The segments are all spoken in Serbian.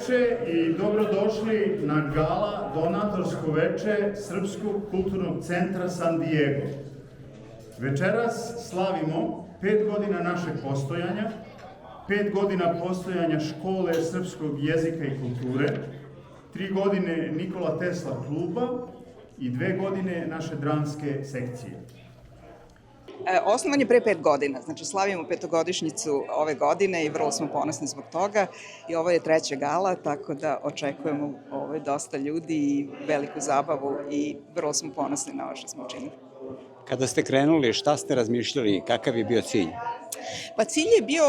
veče i dobrodošli na gala donatorsko veče Srpskog kulturnog centra San Diego. Večeras slavimo 5 godina našeg postojanja, 5 godina postojanja škole srpskog jezika i kulture, 3 godine Nikola Tesla kluba i 2 godine naše dramske sekcije. Osnovan je pre 5 godina, znači slavimo 5-godišnjicu ove godine i vrlo smo ponosni zbog toga i ovo je 3. gala, tako da očekujemo dosta ljudi i veliku zabavu i vrlo smo ponosni na ovo što smo učinili. Kada ste krenuli, šta ste razmišljali, kakav je bio cilj? Pa cilj je bio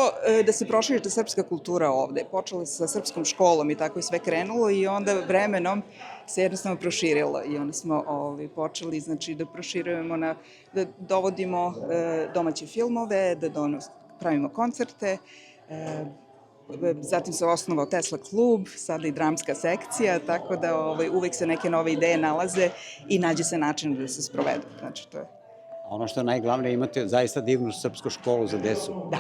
da se proširi srpska kultura ovde. Počelo se sa srpskom školom i tako je sve krenulo i onda vremenom se jednostavno proširilo i onda smo počeli da proširujemo, da dovodimo domaće filmove, da pravimo koncerte, zatim se osnovao Tesla klub, sada i dramska sekcija, tako da uvek se neke nove ideje nalaze i nađe se način da se sprovedu. Znači, to je. Ono što je najglavnije, imate zaista divnu srpsku školu za decu. Da,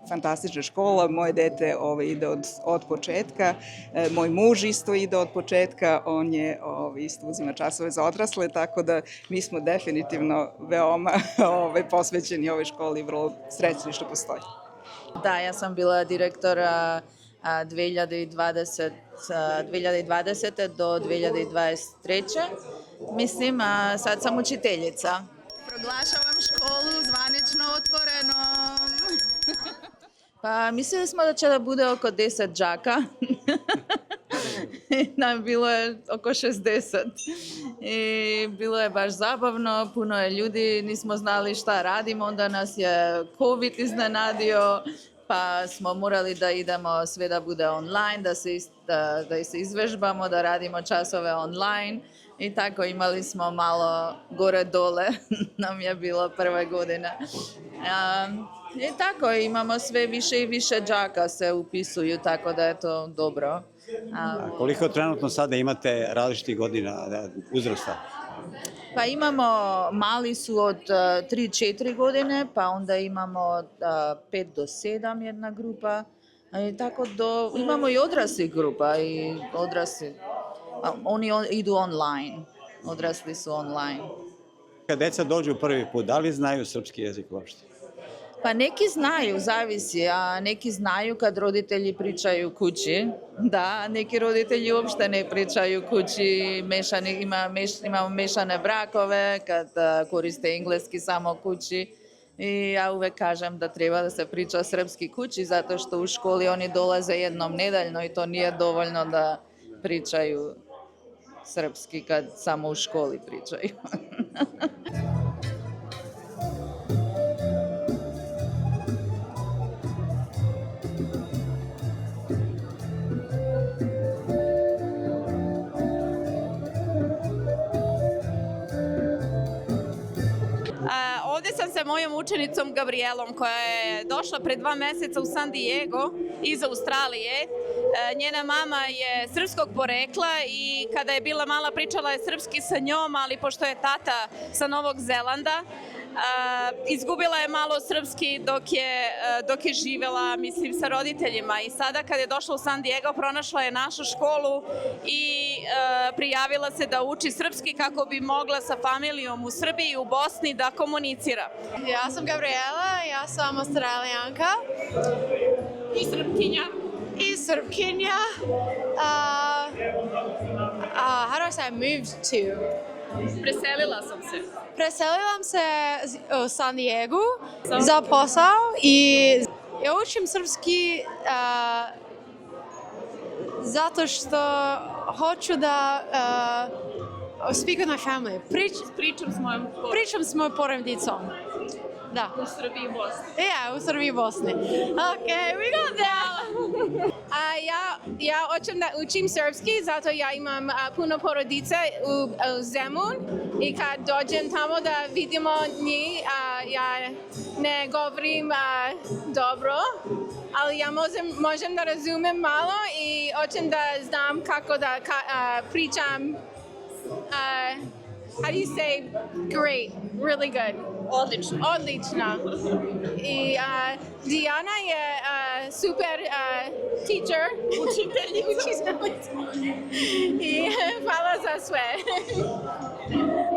fantastična škola, moje dete ide od početka, moj muž isto ide od početka, on je isto uzima časove za odrasle, tako da mi smo definitivno veoma posvećeni ovoj školi i vrlo srećni što postoji. Da, ja sam bila direktor 2020 do 2023. Mislim, a sad sam učiteljica. Proglašavam školu zvanično otvorenom. Pa mislili smo da će da bude oko 10 đaka. Bilo je oko 60. I bilo je baš zabavno, puno je ljudi, nismo znali šta radimo, onda nas je COVID iznenadio, pa smo morali da idemo sve da bude online, da se izvežbamo, da radimo časove online. I tako imali smo malo gore-dole, nam je bilo prve godine. I tako imamo sve više i više đaka se upisuju, tako da je to dobro. Koliko trenutno sada imate različitih godina uzrasta? Pa imamo, mali su od 3-4 godine, pa onda imamo 5 do 7 jedna grupa. I tako imamo i odraslih grupa i odrasli. Oni idu online, odrasli su online. Kad deca dođu prvi put, da li znaju srpski jezik uopšte? Pa neki znaju, zavisi, a neki znaju kad roditelji pričaju kući, da, neki roditelji uopšte ne pričaju kući, imamo mešane brakove kad koriste engleski samo kući. I ja uvek kažem da treba da se priča srpski kući, zato što u školi oni dolaze jednom nedeljno i to nije dovoljno da pričaju srpski kad samo u školi pričaju. Ovde sam sa mojom učenicom Gabrielom koja je došla pre 2 meseca u San Diego iz Australije. Njena mama je srpskog porekla i kada je bila mala pričala je srpski sa njom, ali pošto je tata sa Novog Zelanda, izgubila je malo srpski dok je živela, mislim, sa roditeljima. I sada kad je došla u San Diego, pronašla je našu školu i prijavila se da uči srpski kako bi mogla sa familijom u Srbiji i u Bosni da komunicira. Ja sam Gabriela, ja sam Australijanka. I Srpkinja. I Srpkinja. How do I say I moved to? Preselila sam se. Preselila se u San Diego za posao i ja učim srpski zato što hoću da speak with my family. Pričam s mojom porodicom. Da. U Srbiji i Bosni. Ja, u Srbiji i Bosni. Okay, we got that. Ja hoćem da učim srpski, zato ja imam puno porodice u Zemun i kad dođem tamo da vidimo njih, ja ne govorim dobro, ali ja možem da razumem malo i hoćem da znam kako da pričam, how do you say great, really good? Odlično. Odlična. I Dijana je super teacher. Učiteljica. I hvala za sve.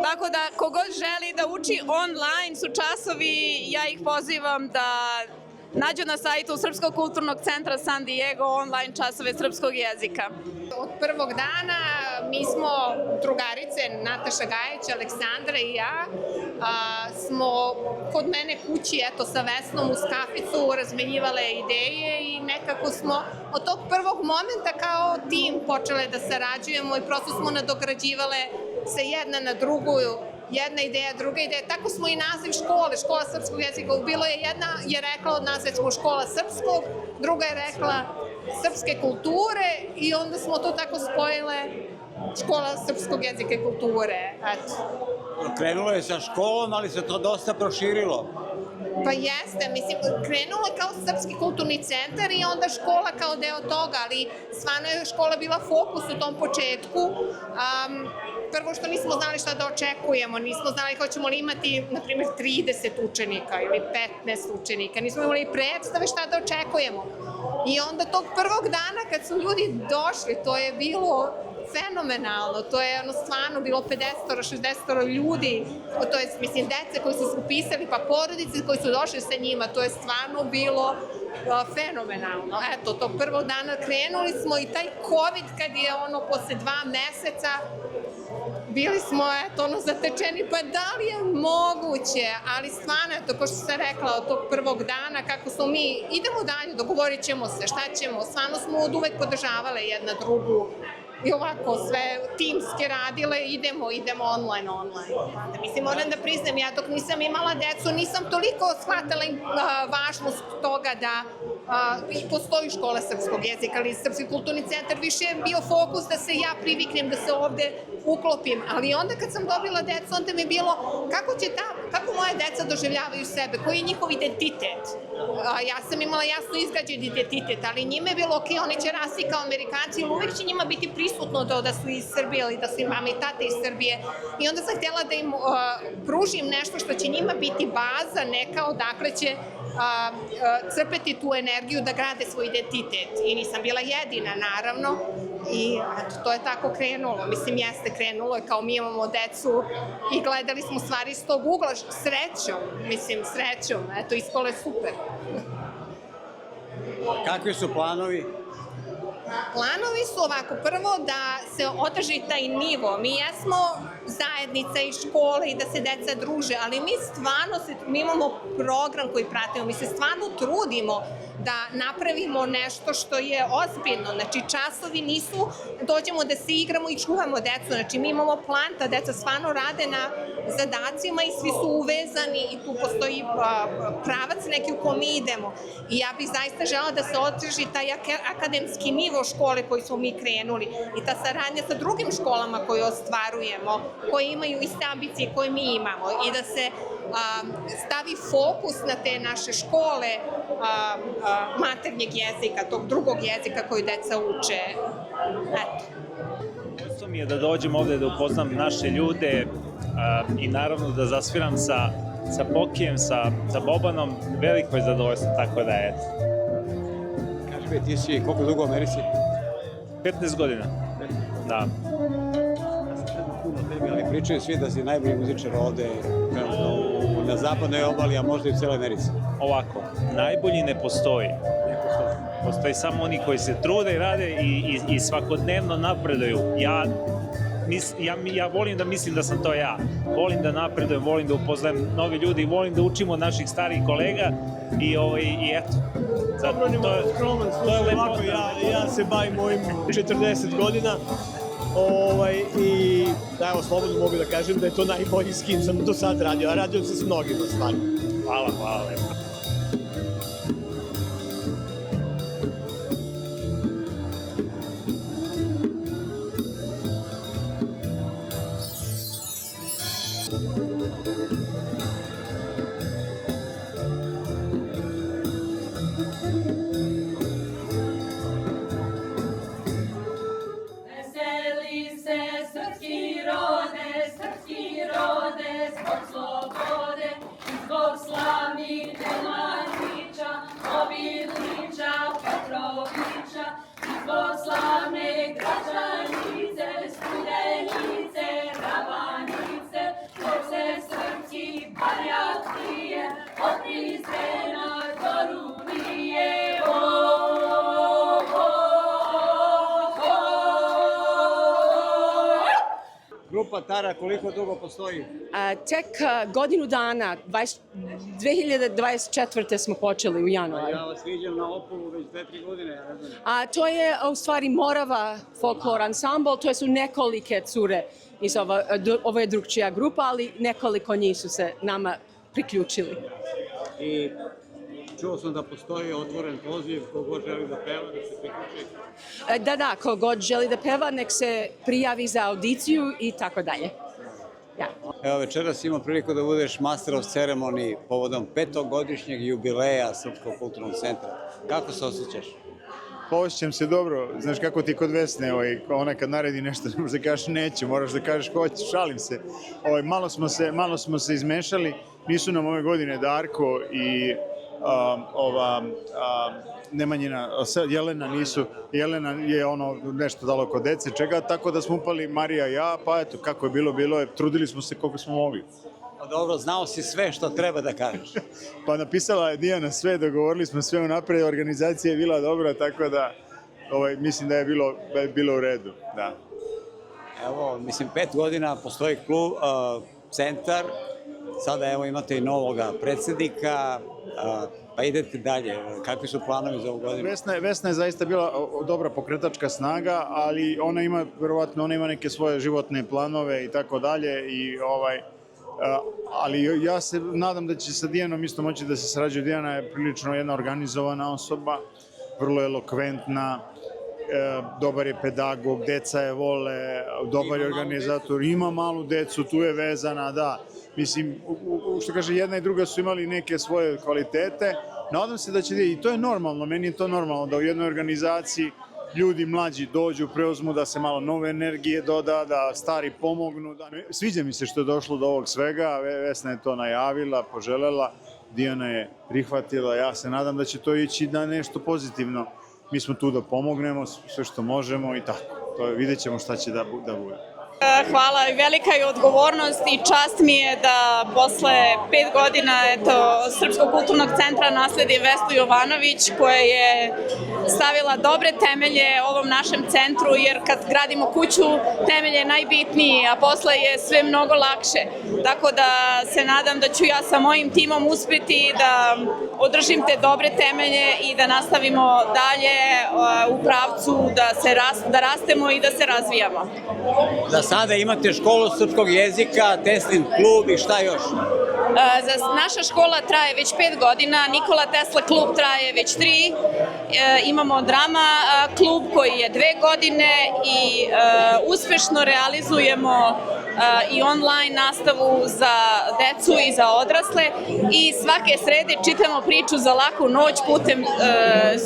Tako da kogod želi da uči online su časovi, ja ih pozivam da nađu na sajtu Srpskog kulturnog centra San Diego online časove srpskog jezika. Od prvog dana mi smo drugarice, Nataša Gajić, Aleksandra i ja, smo kod mene kući, eto, sa Vesnom uz kaficu razmenjivale ideje i nekako smo od tog prvog momenta kao tim počele da sarađujemo i prosto smo nadograđivale se jedna na drugu, jedna ideja, druga ideja. Tako smo i naziv škole, škola srpskog jezika. Bilo je jedna je rekla od nas već smo škola srpskog, druga je rekla srpske kulture i onda smo to tako spojile škola srpskog jezika i kulture. Eto. Krenulo je sa školom, ali se to dosta proširilo. Pa jeste, mislim, krenulo je kao Srpski kulturni centar i onda škola kao deo toga, ali stvarno je škola bila fokus u tom početku. Prvo što nismo znali šta da očekujemo, nismo znali hoćemo li imati, na primjer, 30 učenika ili 15 učenika, nismo imali predstave šta da očekujemo. I onda tog prvog dana kad su ljudi došli, to je bilo fenomenalno, to je stvarno bilo 50-60 ljudi, to je, mislim, dece koji su se upisali, pa porodice koji su došli sa njima, to je stvarno bilo fenomenalno. Eto, tog prvog dana krenuli smo i taj COVID kad je posle 2 meseca bili smo, zatečeni, pa da li je moguće, ali stvarno, kao što sam rekla, od tog prvog dana, kako smo mi, idemo dalje, dogovorit ćemo se, šta ćemo, stvarno smo od uvek podržavale jedna drugu i ovako sve timske radile, idemo online. Mislim, moram da priznam, ja dok nisam imala decu, nisam toliko shvatala važnost toga da postoji škola srpskog jezika, ali Srpski kulturni centar više je bio fokus da se ja priviknem, da se ovde uklopim, ali onda kad sam dobila decu, onda mi je bilo kako moje deca doživljavaju sebe, koji je njihov identitet. Ja sam imala jasno izgrađen identitet, ali njima je bilo ok, oni će rasti kao Amerikanci, ali uvek će njima biti prisutno da su iz Srbije ili da su im mama i tate iz Srbije. I onda sam htjela da im pružim nešto što će njima biti baza, neka odakle će crpeti tu energiju da grade svoj identitet. I nisam bila jedina, naravno. I to je tako krenulo. Mislim, jeste krenulo, kao mi imamo decu i gledali smo stvari iz tog ugla, srećom. Eto, ispalo je super. Kakvi su planovi? Planovi su ovako, prvo da se održi taj nivo. Mi jesmo zajednica i škole i da se deca druže, ali mi imamo program koji pratimo, mi se stvarno trudimo da napravimo nešto što je ozbiljno. Znači, časovi nisu, dođemo da se igramo i čuvamo decu. Znači, mi imamo plan, ta deca stvarno rade na zadacima i svi su uvezani i tu postoji pravac neki u kom mi idemo. I ja bih zaista žela da se održi taj akademski nivo škole koji smo mi krenuli i ta saradnja sa drugim školama koje ostvarujemo, koje imaju iste ambicije koje mi imamo i da se stavi fokus na te naše škole maternjeg jezika, tog drugog jezika koji deca uče. Eto. Zadovoljstvo mi je da dođem ovde da upoznam naše ljude i naravno da zasviram sa Pokijem, sa Bobanom. Veliko je zadovoljstvo, tako da eto. Kaži mi, ti si koliko dugo u Americi? 15 godina. Da. Ali pričaju svi da si najbolji muzičar ovde, na zapadnoj obali, a možda i u cijeloj Americi. Ovako, najbolji ne postoji. Postoji samo oni koji se trude i rade i svakodnevno napreduju. Ja volim da mislim da sam to ja. Volim da napredujem, volim da upoznajem novi ljudi, volim da učim od naših starih kolega i eto. To je lepo. Ja se bavim ovim 40 godina i da, evo, slobodno mogu da kažem da je to najbolji s kim sam do sad radio, a radio sam s mnogima stvarno. Hvala lepo. Srpski rode, spod slobode, grupa Tara koliko dugo postoji? Tek godinu dana, 2024. smo počeli u januaru. Ja vas viđam na Opolu već 2-3 godine. Ja ne znam. To je u stvari Morava folklor ansambl, to su nekolike cure iz ovo je drugčija grupa, ali nekoliko njih su se nama priključili. I čuo sam da postoji otvoren poziv kogod želi da peva, da se priključi. Da, kogod želi da peva, nek se prijavi za audiciju i tako dalje. Ja. Evo, večeras imamo priliku da budeš Master of Ceremony povodom 5-godišnjeg jubileja Srpskog kulturnog centra. Kako se osjećaš? Pa osjećam se dobro, znaš kako ti kod Vesne, ona kad naredi nešto ne možeš da kažeš neću, moraš da kažeš hoćeš, šalim se. Malo smo se izmešali, nisu nam ove godine Darko i Nemanjina, Jelena nisu, Jelena je nešto dalo kod dece, čega, tako da smo upali Marija i ja, pa eto, kako je bilo je, trudili smo se koliko smo mogli. Dobro, znao si sve što treba da kažeš. Pa napisala je Dijana sve, dogovorili smo sve unapred, organizacija je bila dobra, tako da mislim da je bilo u redu, da. Evo, mislim, 5 godina postoji klub, centar, sada evo imate i novoga predsjednika, pa idete dalje. Kakvi su planovi za ovu godinu? Vesna je zaista bila dobra pokretačka snaga, ali ona ima neke svoje životne planove i tako dalje, ali ja se nadam da će sa Dijanom isto moći da se sarađuje. Dijana je prilično jedna organizovana osoba, vrlo elokventna, dobar je pedagog, deca je vole, dobar je organizator, ima malu decu, tu je vezana, da. Mislim, što kaže, jedna i druga su imali neke svoje kvalitete. Nadam se da će, i to je normalno, meni je to normalno da u jednoj organizaciji ljudi mlađi dođu, preuzmu, da se malo nove energije doda, da stari pomognu. Sviđa mi se što je došlo do ovog svega, Vesna je to najavila, poželela, Dijana je prihvatila, ja se nadam da će to ići na nešto pozitivno. Mi smo tu da pomognemo sve što možemo i tako. Vidjet ćemo šta će da bude. Hvala, velika je odgovornost i čast mi je da posle 5 godina Srpskog kulturnog centra nasledi Vesnu Jovanović, koja je stavila dobre temelje ovom našem centru, jer kad gradimo kuću, temelj je najbitniji, a posle je sve mnogo lakše. Tako da se nadam da ću ja sa mojim timom uspeti da održim te dobre temelje i da nastavimo dalje u pravcu da rastemo i da se razvijamo. Za sada imate školu srpskog jezika, Teslin klub i šta još? Naša škola traje već 5 godina, Nikola Tesla klub traje već 3, imamo drama klub koji je 2 godine i uspešno realizujemo i online nastavu za decu i za odrasle i svake srede čitamo priču za laku noć putem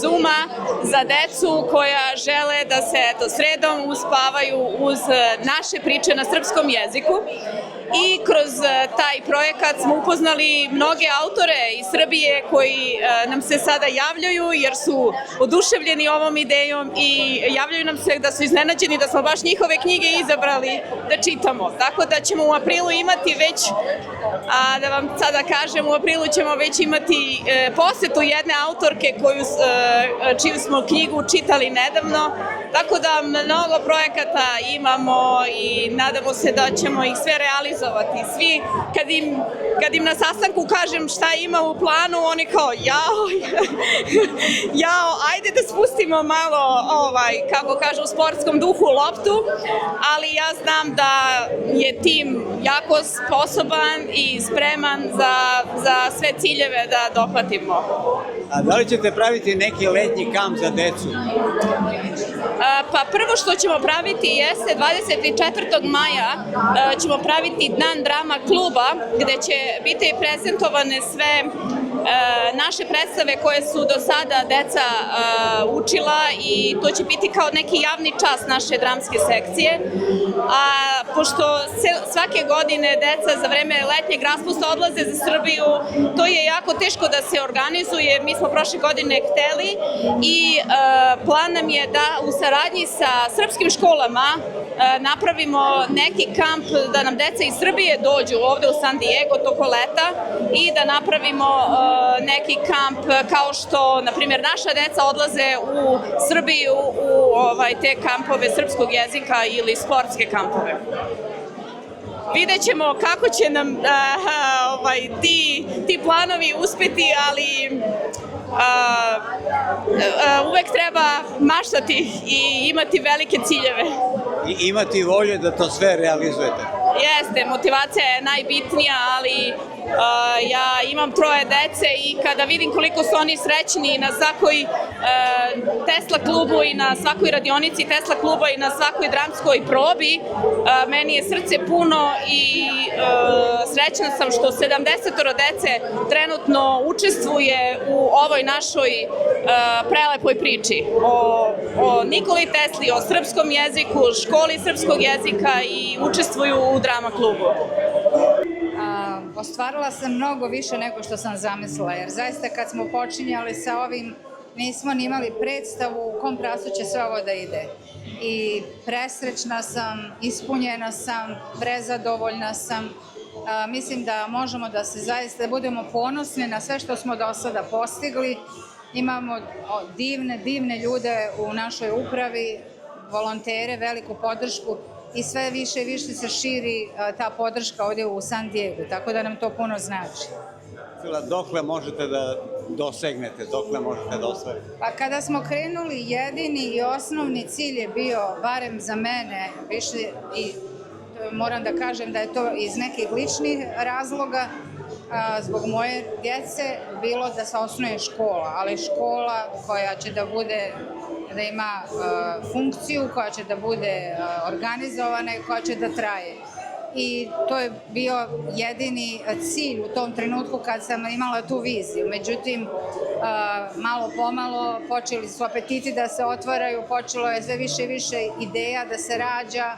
Zooma za decu koja žele da se sredom uspavaju uz naše priče na srpskom jeziku. I kroz taj projekat smo upoznali mnoge autore iz Srbije koji nam se sada javljaju jer su oduševljeni ovom idejom i javljaju nam se da su iznenađeni da smo baš njihove knjige izabrali da čitamo. Tako da ćemo u aprilu imati već, da vam sada kažem, u aprilu ćemo već imati posetu jedne autorke čiju smo knjigu čitali nedavno. Tako da mnogo projekata imamo i nadamo se da ćemo ih sve realizovati. Svi, kad im na sastanku kažem šta ima u planu, oni kao jao, ajde da spustimo malo, kako kažu u sportskom duhu, loptu, ali ja znam da je tim jako sposoban i spreman za sve ciljeve da dohvatimo. A da li ćete praviti neki letnji kamp za decu? Pa prvo što ćemo praviti jeste 24. maja ćemo praviti dan drama kluba gde će biti prezentovane sve naše predstave koje su do sada deca učila i to će biti kao neki javni čas naše dramske sekcije. A pošto svake godine deca za vreme letnjeg raspusta odlaze za Srbiju, to je jako teško da se organizuje. Mi smo prošle godine hteli i plan nam je da u saradnji sa srpskim školama napravimo neki kamp da nam deca iz Srbije dođu ovde u San Diego toko leta i da napravimo neki kamp kao što, na primjer, naša deca odlaze u Srbiju u te kampove srpskog jezika ili sportske kampove. vidjet ćemo kako će nam ti planovi uspeti, ali uvek treba maštati i imati velike ciljeve. I imati volje da to sve realizujete. Jeste, motivacija je najbitnija, ali ja imam 3 dece i kada vidim koliko su oni srećni na svakoj Tesla klubu i na svakoj radionici Tesla kluba i na svakoj dramskoj probi, meni je srce puno i srećna sam što 70 dece trenutno učestvuje u ovoj našoj prelepoj priči o Nikoli Tesli, o srpskom jeziku, školi srpskog jezika i učestvuju u drama klubu. Ostvarila sam mnogo više nego što sam zamislila, jer zaista kad smo počinjali sa ovim nismo ni imali predstavu u kom pravcu će sve ovo da ide. I presrećna sam, ispunjena sam, prezadovoljna sam. Mislim da možemo da se zaista budemo ponosni na sve što smo do sada postigli. Imamo divne ljude u našoj upravi, volontere, veliku podršku i sve više i više se širi ta podrška ovdje u San Diegu, tako da nam to puno znači. Dokle možete da dosegnete, dokle možete da ostvarite? Pa kada smo krenuli, jedini i osnovni cilj je bio, barem za mene, više i moram da kažem da je to iz nekih ličnih razloga, zbog moje djece, bilo da se osnuje škola, ali škola koja će da bude, da ima funkciju, koja će da bude organizovana i koja će da traje. I to je bio jedini cilj u tom trenutku kad sam imala tu viziju. Međutim, malo pomalo počeli su apetiti da se otvaraju, počelo je sve više i više ideja da se rađa,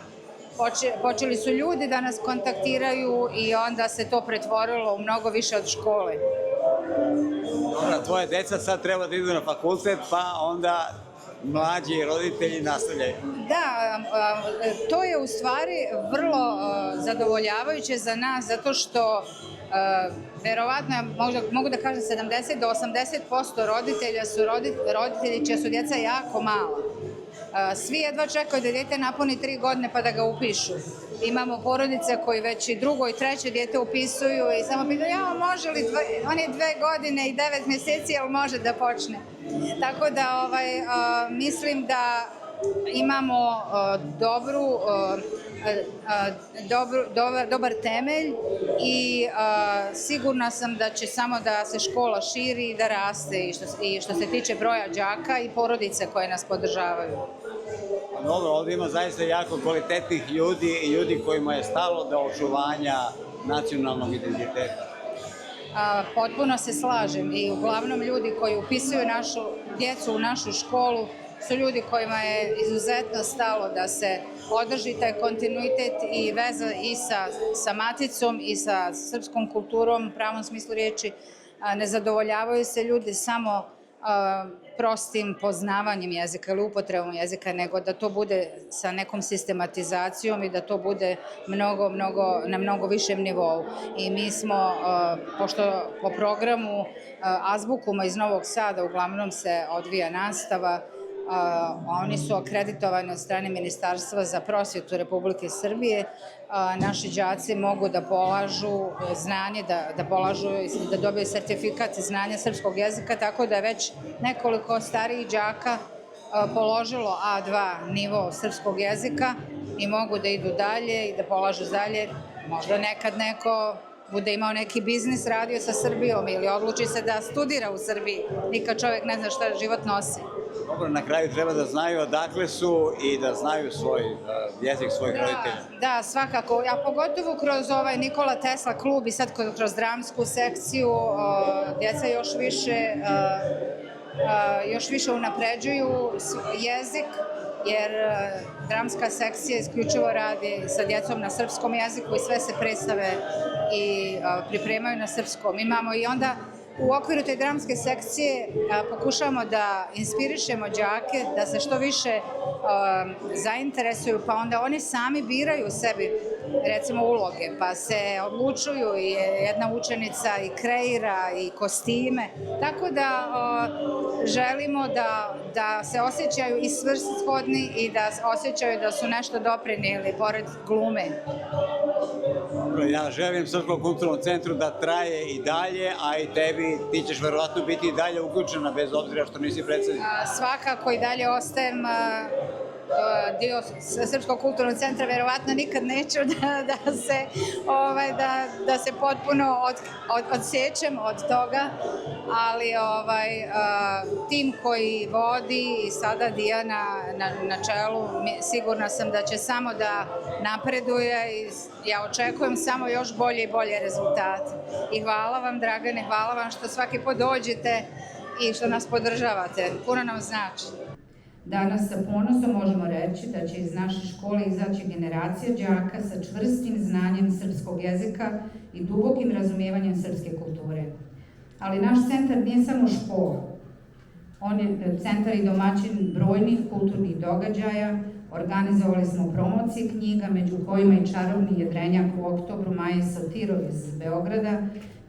počeli su ljudi da nas kontaktiraju i onda se to pretvorilo u mnogo više od škole. Dobro, tvoje deca sad treba da idu na fakultet, pa onda mlađi roditelji nastavljaju. Da, to je u stvari vrlo zadovoljavajuće za nas, zato što verovatno, mogu da kažem 70 do 80% roditelja su roditelji čija su djeca jako mala. Svi jedva čekaju da dete napuni 3 godine pa da ga upišu. Imamo porodice koji već i drugo i treće dete upisuju i samo pitaju, može li, on je 2 godine i 9 mjeseci, ali može da počne. Tako da mislim da imamo dobar temelj i sigurna sam da će samo da se škola širi i da raste i što se tiče broja đaka i porodice koje nas podržavaju. Dobro, ovdje ima zaista jako kvalitetnih ljudi i ljudi kojima je stalo do očuvanja nacionalnog identiteta. Potpuno se slažem i uglavnom ljudi koji upisuju našu djecu u našu školu su ljudi kojima je izuzetno stalo da se održi taj kontinuitet i veza i sa maticom i sa srpskom kulturom u pravom smislu riječi. Ne zadovoljavaju se ljudi samo prostim poznavanjem jezika ili upotrebom jezika, nego da to bude sa nekom sistematizacijom i da to bude na mnogo višem nivou. I mi smo, pošto po programu Azbukuma iz Novog Sada uglavnom se odvija nastava, oni su akreditovani od strane Ministarstva za prosvjetu Republike Srbije. Naši đaci mogu da polažu znanje, da dobiju sertifikat znanja srpskog jezika, tako da je već nekoliko starijih đaka položilo A2 nivo srpskog jezika i mogu da idu dalje i da polažu dalje. Možda nekad neko bude imao neki biznis, radio sa Srbijom ili odluči se da studira u Srbiji. Nikad čovjek ne zna šta život nosi. Dobro, na kraju treba da znaju odakle su i da znaju svoj jezik svojih roditelja. Da, svakako, a pogotovo kroz ovaj Nikola Tesla klub i sad kroz dramsku sekciju djeca još više unapređuju jezik, jer dramska sekcija isključivo radi sa djecom na srpskom jeziku i sve se predstave i pripremaju na srpskom. Imamo i onda u okviru te dramske sekcije pokušavamo da inspirišemo đake da se što više zainteresuju, pa onda oni sami biraju sebi recimo uloge, pa se odlučuju i jedna učenica i kreira i kostime, tako da želimo da se osjećaju i svrsishodni i da osjećaju da su nešto doprinijeli pored glume. Ja želim Srpskom kulturnom centru da traje i dalje, a i tebi, ti ćeš verovatno biti i dalje uključena, bez obzira što nisi predsednik. Svakako i dalje ostajem dio Srpskog kulturnog centra, verovatno nikad neću da se potpuno odsećem od toga, ali tim koji vodi i sada Dijana na čelu, sigurna sam da će samo da napreduje i ja očekujem samo još bolje i bolje rezultate. I hvala vam, Dragane, hvala vam što svaki put dođete i što nas podržavate. Puno nam znači. Danas sa ponosom možemo reći da će iz naše škole izaći generacija đaka sa čvrstim znanjem srpskog jezika i dubokim razumijevanjem srpske kulture. Ali naš centar nije samo škola. On je centar i domaćin brojnih kulturnih događaja. Organizovali smo promocije knjiga, među kojima i čarobni jedrenjak u oktobru Maje Sotirov iz Beograda,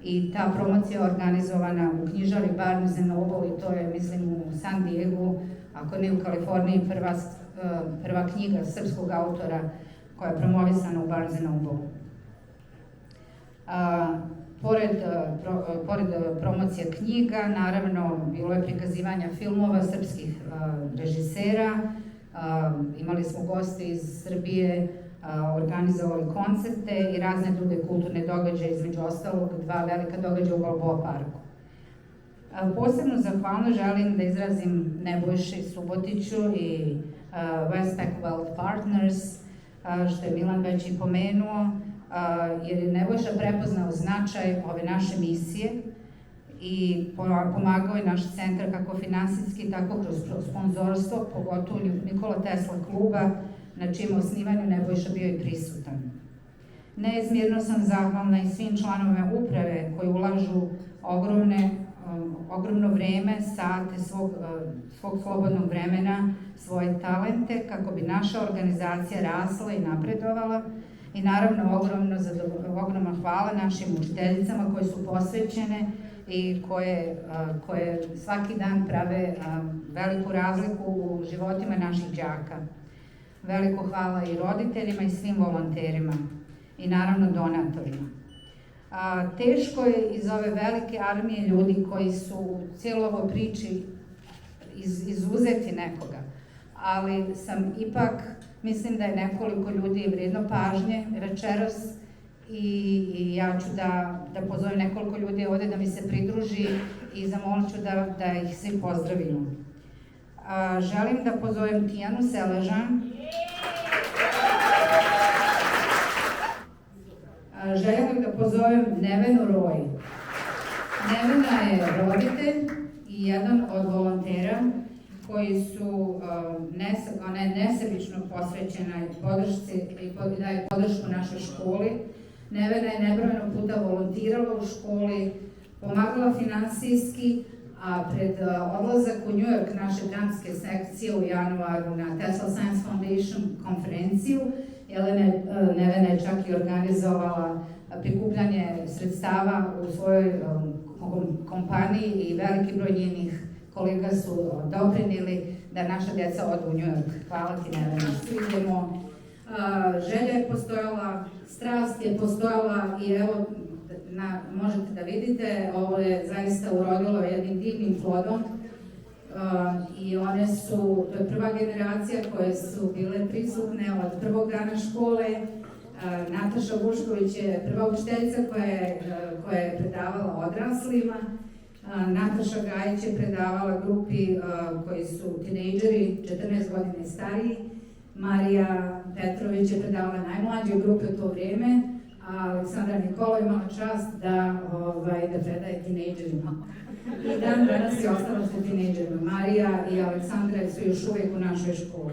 i ta promocija je organizovana u knjižari Barnes & Noble, i to je, mislim, u San Diegu, ako ne u Kaliforniji, prva knjiga srpskog autora koja je promovisana u Barnes & Noble. Pored promocija knjiga, naravno, bilo je prikazivanja filmova srpskih režisera, imali smo goste iz Srbije, organizovali koncerte i razne druge kulturne događaje, između ostalog 2 velika događaja u Balboa parku. Posebno zahvalno želim da izrazim Nebojši Subotiću i Westpac Wealth Partners, što je Milan već i pomenuo, jer je Nebojša prepoznao značaj ove naše misije i pomagao je naš centar kako finansijski, tako kroz sponzorstvo, pogotovo Nikola Tesla kluba, na čijem osnivanju Nebojša bio i prisutan. Neizmjerno sam zahvalna i svim članovima uprave koji ulažu ogromno vreme, sate svog slobodnog vremena, svoje talente, kako bi naša organizacija rasla i napredovala. I naravno, ogromno hvala našim učiteljicama koje su posvećene i koje svaki dan prave veliku razliku u životima naših đaka. Veliko hvala i roditeljima i svim volonterima i naravno donatorima. Teško je iz ove velike armije ljudi koji su u cijeloj ovoj priči izuzeti nekoga, ali mislim da je nekoliko ljudi vrijedno pažnje večeras i ja ću da pozovem nekoliko ljudi ovde da mi se pridruži i zamolit ću da ih svi pozdravimo. Želim da pozovem Tijanu Seležan. Želim da pozovem Nevenu Roj. Nevena je roditelj i jedan od volontera koji su nesebično posvećena podršci i daje podršku našoj školi. Nevena je nebrojeno puta volontirala u školi, pomagala finansijski, a pred odlazak u New York naše dramske sekcije u januaru na Tesla Science Foundation konferenciju, Nevena je čak i organizovala prikupljanje sredstava u svojoj kompaniji i veliki broj njenih kolega su doprinili da naša djeca odu u New York. Hvala ti, Nevena. Želja je postojala, strast je postojala i evo, možete da vidite, ovo je zaista urodilo jednim divnim plodom i to je prva generacija koje su bile prisutne od prvog dana škole. Nataša Vušković je prva učiteljica koja je predavala odraslima. Nataša Gajić je predavala grupi koji su tinejdžeri, 14 godina i stariji. Marija Petrović je predavala najmlađoj grupi u to vrijeme, a Aleksandra Nikola imala čast da predaje tinejdžerima. I danas je ostala sa tinejdžerima. Marija i Aleksandra su još uvijek u našoj školi.